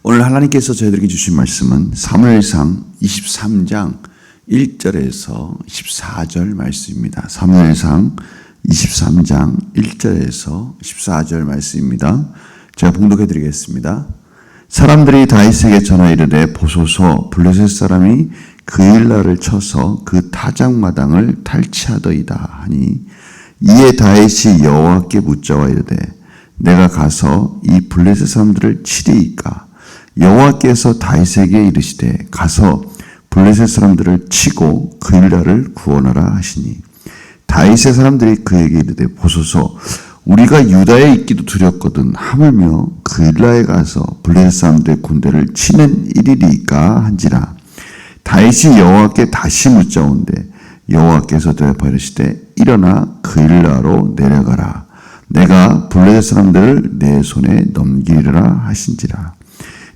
오늘 하나님께서 저희들에게 주신 말씀은 사무엘상 23장 1절에서 14절 말씀입니다. 사무엘상 23장 1절에서 14절 말씀입니다. 제가 봉독해 드리겠습니다. 사람들이 다윗에게 전하 이르되 보소서 블레셋 사람이 그일라를 쳐서 그 타작마당을 탈취하더이다 하니 이에 다윗이 여호와께 묻자와 이르되 내가 가서 이 블레셋 사람들을 치리이까 여호와께서 다윗에게 이르시되 가서 블레셋 사람들을 치고 그일라를 구원하라 하시니 다윗의 사람들이 그에게 이르되 보소서 우리가 유다에 있기도 두렵거든 하물며 그일라에 가서 블레셋 사람들의 군대를 치는 일이리까 한지라. 다윗이 여호와께 다시 묻자온데 여호와께서 대답하여 이르시되 일어나 그일라로 내려가라. 내가 블레셋 사람들을 내 손에 넘기리라 하신지라.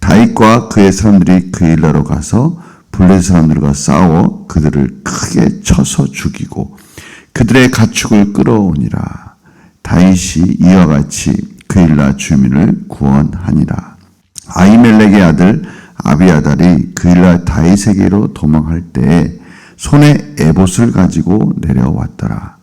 다윗과 그의 사람들이 그일라로 가서 블레셋 사람들과 싸워 그들을 크게 쳐서 죽이고 그들의 가축을 끌어오니라. 다윗이 이와 같이 그일라 주민을 구원하니라. 아히멜렉의 아들 아비아달이 그일라 다윗에게로 도망할 때에 손에 에봇을 가지고 내려왔더라.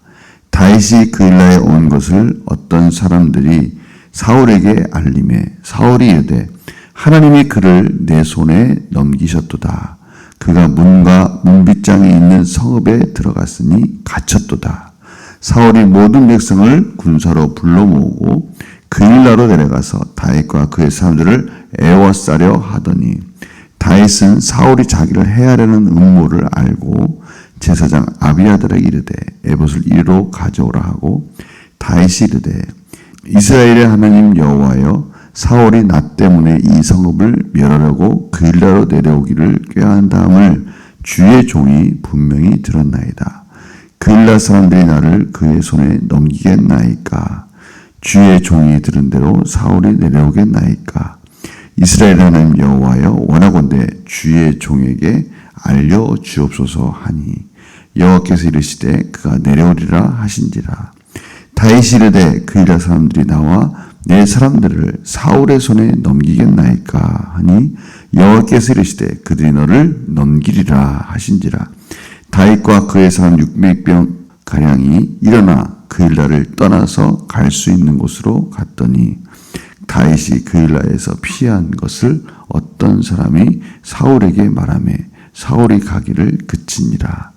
다윗이 그일라에 온 것을 어떤 사람들이 사울에게 알림해 사울이 이르되 하나님이 그를 내 손에 넘기셨도다. 그가 문과 문빗장에 있는 성읍에 들어갔으니 갇혔도다. 사울이 모든 백성을 군사로 불러 모으고 그일라로 내려가서 다윗과 그의 사람들을 애워싸려 하더니 다윗은 사울이 자기를 해하려는 음모를 알고 제사장 아비아달에게 이르되 에봇을 이리로 가져오라 하고 다윗이 이르되 이스라엘의 하나님 여호와여 사울이 나 때문에 이 성읍을 멸하려고 그일라로 내려오기를 꾀한다함을 주의 종이 분명히 들었나이다. 그일라 사람들이 나를 그의 손에 넘기겠나이까? 주의 종이 들은 대로 사울이 내려오겠나이까? 이스라엘 하나님 여호와여 원하건대 주의 종에게 알려 주옵소서 하니 여호와께서 이르시되 그가 내려오리라 하신지라. 다윗이 이르되 그일라 사람들이 나와 내 사람들을 사울의 손에 넘기겠나이까 하니 여호와께서 이르시되 그들이 너를 넘기리라 하신지라. 다윗과 그의 사람 600명 가량이 일어나 그일라를 떠나서 갈 수 있는 곳으로 갔더니 다윗이 그일라에서 피한 것을 어떤 사람이 사울에게 말하며 사울이 가기를 그치니라.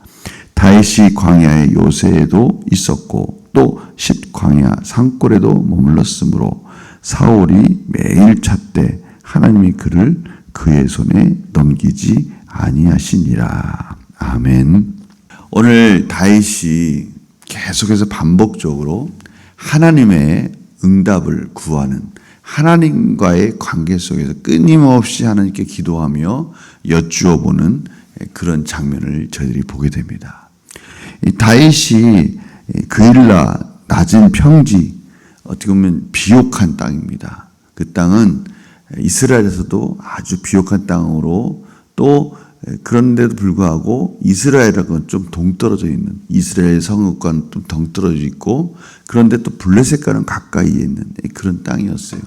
다윗이 광야의 요새에도 있었고 또 십광야 산골에도 머물렀으므로 사울이 매일 찾되 하나님이 그를 그의 손에 넘기지 아니하시니라. 아멘. 오늘 다윗이 계속해서 반복적으로 하나님의 응답을 구하는 하나님과의 관계 속에서 끊임없이 하나님께 기도하며 여쭈어보는 그런 장면을 저희들이 보게 됩니다. 다윗이 그일라 낮은 평지, 어떻게 보면 비옥한 땅입니다. 그 땅은 이스라엘에서도 아주 비옥한 땅으로 또 그런데도 불구하고 이스라엘하고는 좀 동떨어져 있는 이스라엘 성읍과는 좀 동떨어져 있고 그런데 또 블레셋과는 가까이에 있는 그런 땅이었어요.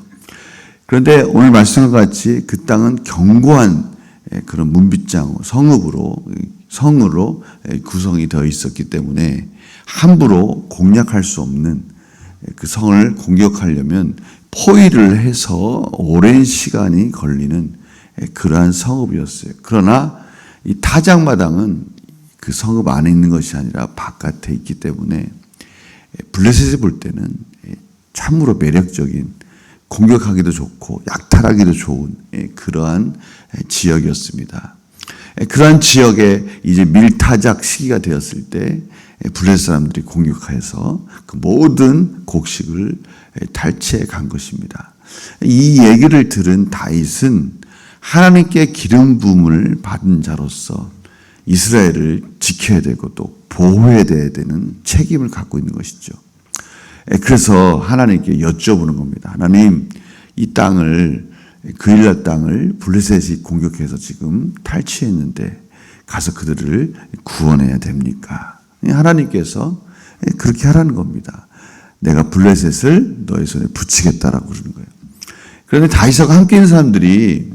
그런데 오늘 말씀과 같이 그 땅은 견고한 그런 문빗장 성으로 구성이 되어 있었기 때문에 함부로 공략할 수 없는 그 성을 공격하려면 포위를 해서 오랜 시간이 걸리는 그러한 성읍이었어요. 그러나 이 타작마당은 그 성읍 안에 있는 것이 아니라 바깥에 있기 때문에 블레셋이 볼 때는 참으로 매력적인 공격하기도 좋고 약탈하기도 좋은 그러한 지역이었습니다. 그러한 지역에 이제 밀타작 시기가 되었을 때 블레셋 사람들이 공격해서 그 모든 곡식을 탈취해 간 것입니다. 이 얘기를 들은 다윗은 하나님께 기름 부음을 받은 자로서 이스라엘을 지켜야 되고 또 보호해야 되는 책임을 갖고 있는 것이죠. 그래서 하나님께 여쭤보는 겁니다. 하나님, 이 땅을 그일라 땅을 블레셋이 공격해서 지금 탈취했는데 가서 그들을 구원해야 됩니까? 하나님께서 그렇게 하라는 겁니다. 내가 블레셋을 너의 손에 붙이겠다라고 그러는 거예요. 그런데 다윗과 함께 있는 사람들이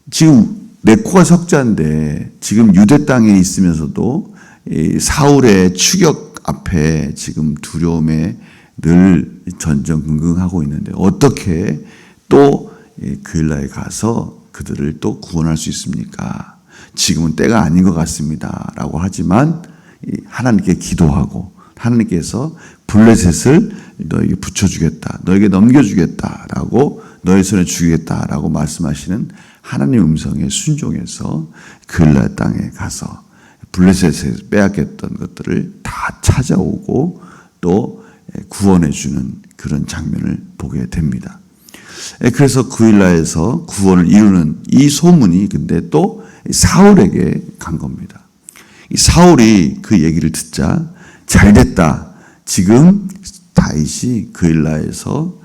지금 내 코가 석자인데 지금 유대 땅에 있으면서도 이 사울의 추격 앞에 지금 두려움에 늘 전전긍긍하고 있는데 어떻게 또 그일라에 가서 그들을 또 구원할 수 있습니까? 지금은 때가 아닌 것 같습니다. 라고 하지만 하나님께 기도하고 하나님께서 블레셋을 너에게 붙여주겠다. 너에게 넘겨주겠다. 라고 너의 손에 주겠다. 라고 말씀하시는 하나님 음성에 순종해서 그일라 땅에 가서 블레셋에서 빼앗겼던 것들을 다 찾아오고 또 구원해주는 그런 장면을 보게 됩니다. 그래서 그일라에서 구원을 이루는 이 소문이 근데 또 사울에게 간 겁니다. 이 사울이 그 얘기를 듣자 잘됐다. 지금 다윗이 그일라에서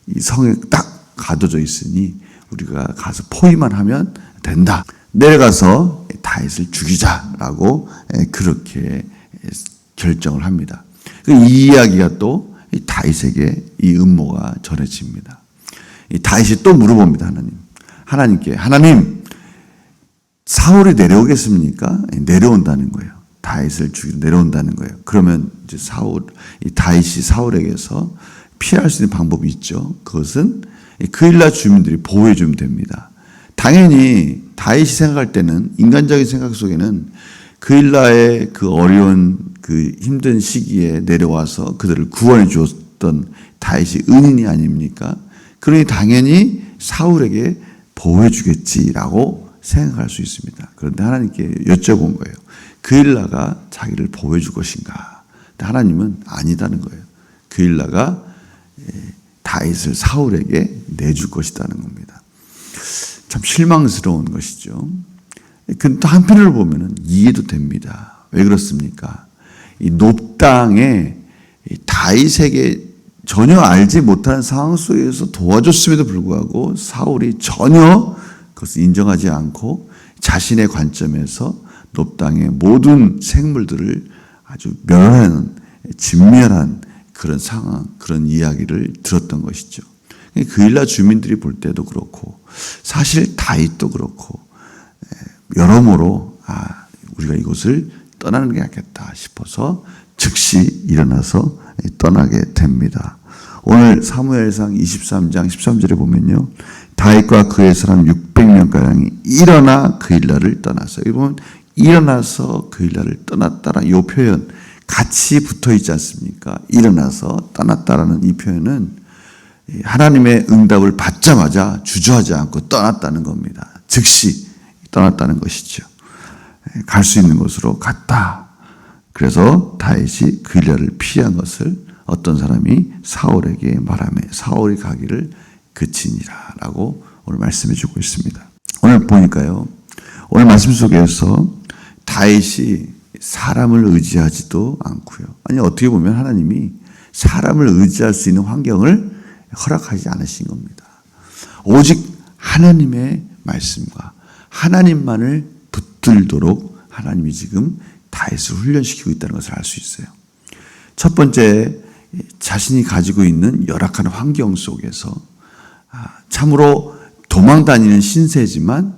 이 성에 딱 가둬져 있으니 우리가 가서 포위만 하면 된다. 내려가서 다윗을 죽이자라고 그렇게 결정을 합니다. 이 이야기가 또 다윗에게 이 음모가 전해집니다. 다윗이 또 물어봅니다. 하나님께 하나님 사울이 내려오겠습니까? 내려온다는 거예요. 다윗을 죽이러 내려온다는 거예요. 그러면 이제 다윗이 사울에게서 피할 수 있는 방법이 있죠. 그것은 그일라 주민들이 보호해 주면 됩니다. 당연히 다윗이 생각할 때는 인간적인 생각 속에는 그일라의 그 어려운 그 힘든 시기에 내려와서 그들을 구원해 주었던 다윗이 은인이 아닙니까? 그러니 당연히 사울에게 보호해 주겠지라고 생각할 수 있습니다. 그런데 하나님께 여쭤본 거예요. 그일라가 자기를 보호해 줄 것인가? 하나님은 아니다는 거예요. 그일라가 다윗을 사울에게 내줄 것이라는 겁니다. 참 실망스러운 것이죠. 근데 또 한편으로 보면 이해도 됩니다. 왜 그렇습니까? 이 높당에 다윗에게 전혀 알지 못하는 상황 속에서 도와줬음에도 불구하고 사울이 전혀 그것을 인정하지 않고 자신의 관점에서 높당의 모든 생물들을 아주 멸하는 진멸한 그런 상황, 그런 이야기를 들었던 것이죠. 그일라 주민들이 볼 때도 그렇고 사실 다윗도 그렇고 여러모로 우리가 이곳을 떠나는 게 낫겠다 싶어서 즉시 일어나서 떠나게 됩니다. 오늘 사무엘상 23장 13절에 보면요. 다윗과 그의 사람 600명가량이 일어나 그일라를 떠났어요. 여기 보면 일어나서 그일라를 떠났다라는 이 표현 같이 붙어 있지 않습니까? 일어나서 떠났다라는 이 표현은 하나님의 응답을 받자마자 주저하지 않고 떠났다는 겁니다. 즉시 떠났다는 것이죠. 갈 수 있는 곳으로 갔다. 그래서 다윗이 그일라를 피한 것을 어떤 사람이 사울에게 말하며 사울이 가기를 그치니라 라고 오늘 말씀해 주고 있습니다. 오늘 보니까요. 오늘 말씀 속에서 다윗이 사람을 의지하지도 않고요. 아니 어떻게 보면 하나님이 사람을 의지할 수 있는 환경을 허락하지 않으신 겁니다. 오직 하나님의 말씀과 하나님만을 붙들도록 하나님이 지금 다윗을 훈련시키고 있다는 것을 알 수 있어요. 첫 번째, 자신이 가지고 있는 열악한 환경 속에서 참으로 도망다니는 신세지만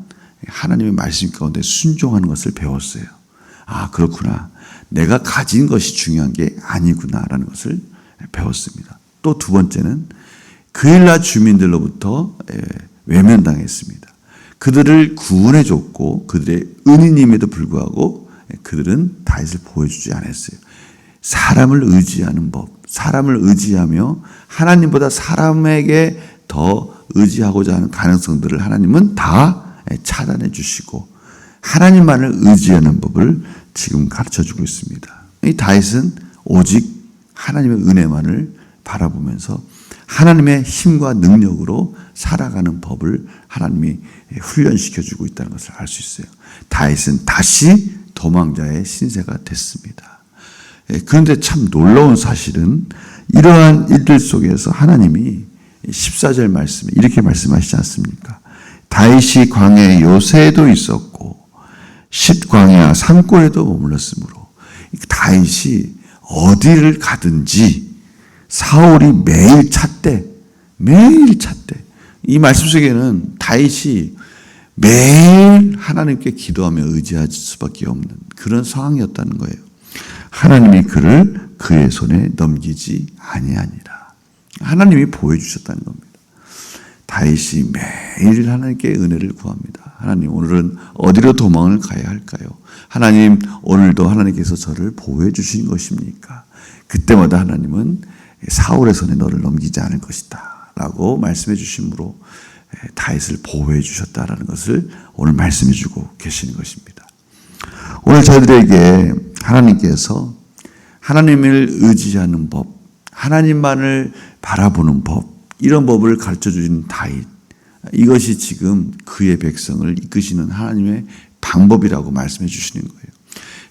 하나님의 말씀 가운데 순종하는 것을 배웠어요. 그렇구나. 내가 가진 것이 중요한 게 아니구나라는 것을 배웠습니다. 또 두 번째는 그일라 주민들로부터 외면당했습니다. 그들을 구원해 줬고 그들의 은인임에도 불구하고 그들은 다윗을 보여주지 않았어요. 사람을 의지하는 법, 사람을 의지하며 하나님보다 사람에게 더 의지하고자 하는 가능성들을 하나님은 다 차단해 주시고 하나님만을 의지하는 법을 지금 가르쳐주고 있습니다. 이 다윗은 오직 하나님의 은혜만을 바라보면서 하나님의 힘과 능력으로 살아가는 법을 하나님이 훈련시켜주고 있다는 것을 알 수 있어요. 다윗은 다시 도망자의 신세가 됐습니다. 그런데 참 놀라운 사실은 이러한 일들 속에서 하나님이 14절 말씀에 이렇게 말씀하시지 않습니까? 다윗이 광야에 요새에도 있었고 십광야 산골에도 머물렀으므로 다윗이 어디를 가든지 사울이 매일 찾대. 이 말씀 속에는 다윗이 매일 하나님께 기도하며 의지할 수밖에 없는 그런 상황이었다는 거예요. 하나님이 그를 그의 손에 넘기지 아니하니라. 하나님이 보여주셨다는 겁니다. 다윗이 매일 하나님께 은혜를 구합니다. 하나님, 오늘은 어디로 도망을 가야 할까요? 하나님, 오늘도 하나님께서 저를 보호해 주신 것입니까? 그때마다 하나님은 사울의 손에 너를 넘기지 않을 것이다 라고 말씀해 주심으로 다윗을 보호해 주셨다라는 것을 오늘 말씀해 주고 계시는 것입니다. 오늘 저희들에게 하나님께서 하나님을 의지하는 법, 하나님만을 바라보는 법, 이런 법을 가르쳐 주신 다윗, 이것이 지금 그의 백성을 이끄시는 하나님의 방법이라고 말씀해 주시는 거예요.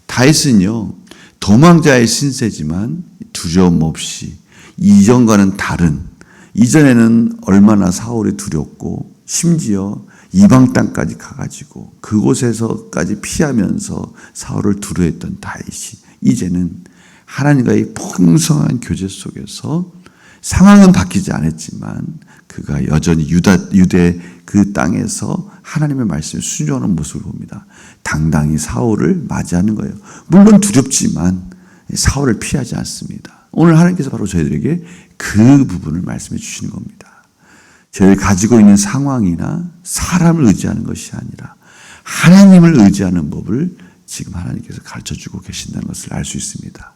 다윗은요, 도망자의 신세지만 두려움 없이 이전과는 다른, 이전에는 얼마나 사울이 두렵고 심지어 이방 땅까지 가가지고 그곳에서까지 피하면서 사울을 두려워했던 다윗이 이제는 하나님과의 풍성한 교제 속에서 상황은 바뀌지 않았지만 그가 여전히 유대 그 땅에서 하나님의 말씀에 순종하는 모습을 봅니다. 당당히 사울을 맞이하는 거예요. 물론 두렵지만 사울을 피하지 않습니다. 오늘 하나님께서 바로 저희들에게 그 부분을 말씀해 주시는 겁니다. 저희가 가지고 있는 상황이나 사람을 의지하는 것이 아니라 하나님을 의지하는 법을 지금 하나님께서 가르쳐주고 계신다는 것을 알 수 있습니다.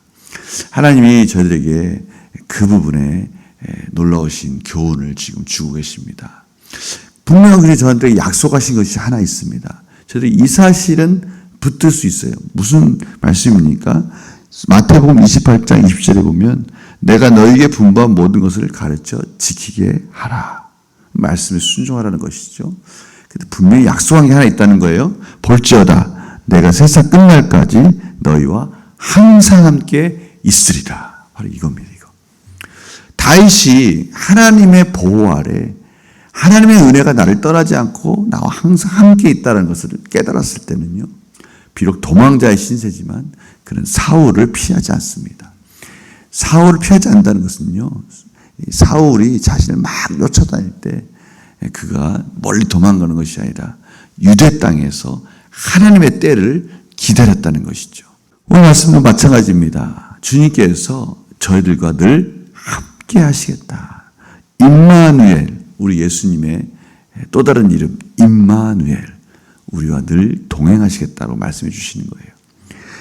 하나님이 저희들에게 그 부분에 놀라우신 교훈을 지금 주고 계십니다. 분명히 저한테 약속하신 것이 하나 있습니다. 저희들이 이 사실은 붙들 수 있어요. 무슨 말씀입니까? 마태복음 28장 20절에 보면 내가 너에게 분부한 모든 것을 가르쳐 지키게 하라. 말씀에 순종하라는 것이죠. 근데 분명히 약속한 게 하나 있다는 거예요. 볼지어다 내가 세상 끝날까지 너희와 항상 함께 있으리라. 바로 이겁니다. 이거. 다윗이 하나님의 보호 아래 하나님의 은혜가 나를 떠나지 않고 나와 항상 함께 있다는 것을 깨달았을 때는요, 비록 도망자의 신세지만 그는 사울을 피하지 않습니다. 사울을 피하지 않는다는 것은요, 사울이 자신을 막 쫓아다닐 때 그가 멀리 도망가는 것이 아니라 유대 땅에서 하나님의 때를 기다렸다는 것이죠. 오늘 말씀도 마찬가지입니다. 주님께서 저희들과 늘 함께 하시겠다. 임마누엘, 우리 예수님의 또 다른 이름 임마누엘, 우리와 늘 동행하시겠다고 말씀해 주시는 거예요.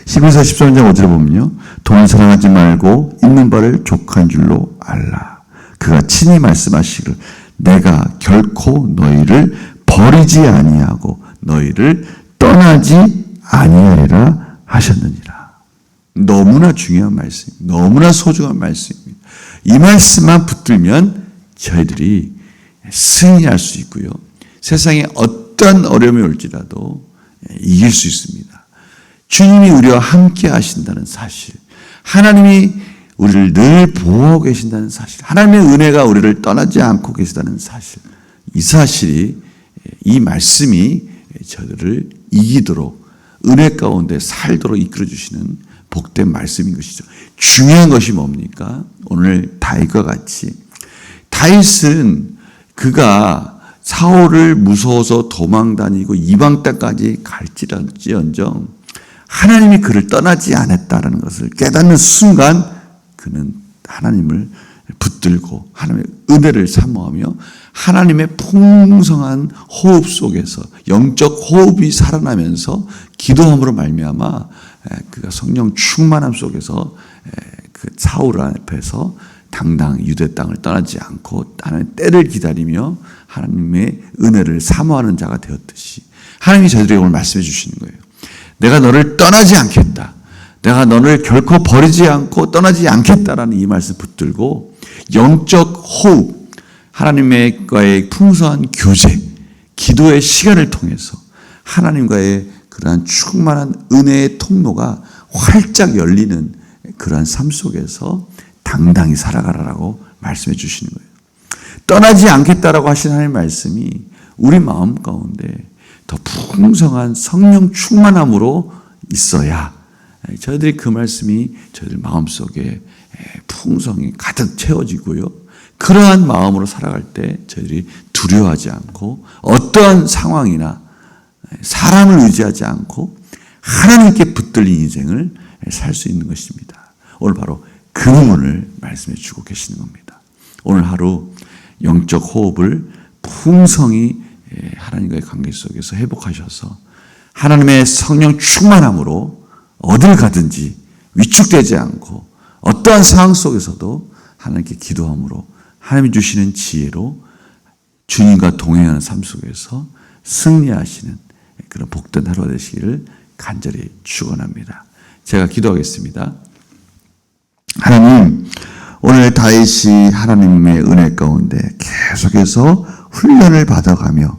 11서 13장 5절에 보면요, 돈을 사랑하지 말고 있는 바를 족한 줄로 알라. 그가 친히 말씀하시기를 내가 결코 너희를 버리지 아니하고 너희를 떠나지 아니하리라 하셨느니라. 너무나 중요한 말씀, 너무나 소중한 말씀입니다. 이 말씀만 붙들면 저희들이 승리할 수 있고요, 세상에 어떤 어려움이 올지라도 이길 수 있습니다. 주님이 우리와 함께 하신다는 사실, 하나님이 우리를 늘 보호하고 계신다는 사실, 하나님의 은혜가 우리를 떠나지 않고 계시다는 사실, 이 사실이, 이 말씀이 저들을 이기도록 은혜 가운데 살도록 이끌어주시는 복된 말씀인 것이죠. 중요한 것이 뭡니까? 오늘 다윗과 같이 다윗은 그가 사울을 무서워서 도망다니고 이방 땅까지 갈지언정 하나님이 그를 떠나지 않았다는 것을 깨닫는 순간 그는 하나님을 붙들고 하나님의 은혜를 사모하며 하나님의 풍성한 호흡 속에서 영적 호흡이 살아나면서 기도함으로 말미암아 그가 성령 충만함 속에서 그 사울 앞에서 당당 유대 땅을 떠나지 않고 하나님의 때를 기다리며 하나님의 은혜를 사모하는 자가 되었듯이 하나님이 저희들에게 오늘 말씀해 주시는 거예요. 내가 너를 떠나지 않겠다. 내가 너를 결코 버리지 않고 떠나지 않겠다라는 이 말씀 붙들고 영적 호흡, 하나님과의 풍성한 교제, 기도의 시간을 통해서 하나님과의 그러한 충만한 은혜의 통로가 활짝 열리는 그러한 삶 속에서 당당히 살아가라라고 말씀해 주시는 거예요. 떠나지 않겠다라고 하신 하나님의 말씀이 우리 마음 가운데 더 풍성한 성령 충만함으로 있어야 저희들이 그 말씀이 저희들 마음속에 풍성히 가득 채워지고요, 그러한 마음으로 살아갈 때 저희들이 두려워하지 않고 어떠한 상황이나 사람을 의지하지 않고 하나님께 붙들린 인생을 살 수 있는 것입니다. 오늘 바로 그 부분을 말씀해 주고 계시는 겁니다. 오늘 하루 영적 호흡을 풍성히 하나님과의 관계 속에서 회복하셔서 하나님의 성령 충만함으로 어딜 가든지 위축되지 않고 어떠한 상황 속에서도 하나님께 기도함으로 하나님이 주시는 지혜로 주님과 동행하는 삶 속에서 승리하시는 그런 복된 하루가 되시기를 간절히 축원합니다. 제가 기도하겠습니다. 하나님, 오늘 다윗이 하나님의 은혜 가운데 계속해서 훈련을 받아가며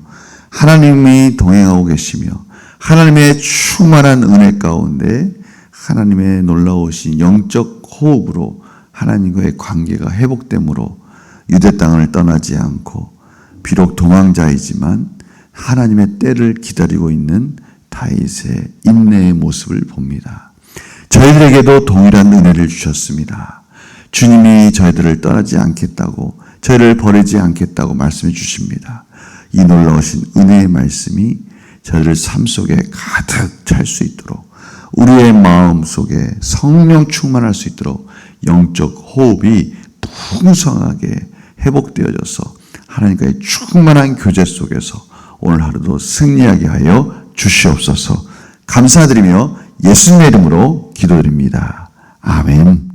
하나님이 동행하고 계시며 하나님의 충만한 은혜 가운데 하나님의 놀라우신 영적 호흡으로 하나님과의 관계가 회복됨으로 유대 땅을 떠나지 않고 비록 도망자이지만 하나님의 때를 기다리고 있는 다윗의 인내의 모습을 봅니다. 저희들에게도 동일한 은혜를 주셨습니다. 주님이 저희들을 떠나지 않겠다고, 저희를 버리지 않겠다고 말씀해 주십니다. 이 놀라우신 은혜의 말씀이 저희들 삶 속에 가득 찰 수 있도록, 우리의 마음 속에 성령 충만할 수 있도록 영적 호흡이 풍성하게 회복되어져서 하나님과의 충만한 교제 속에서 오늘 하루도 승리하게 하여 주시옵소서. 감사드리며 예수님의 이름으로 기도드립니다. 아멘.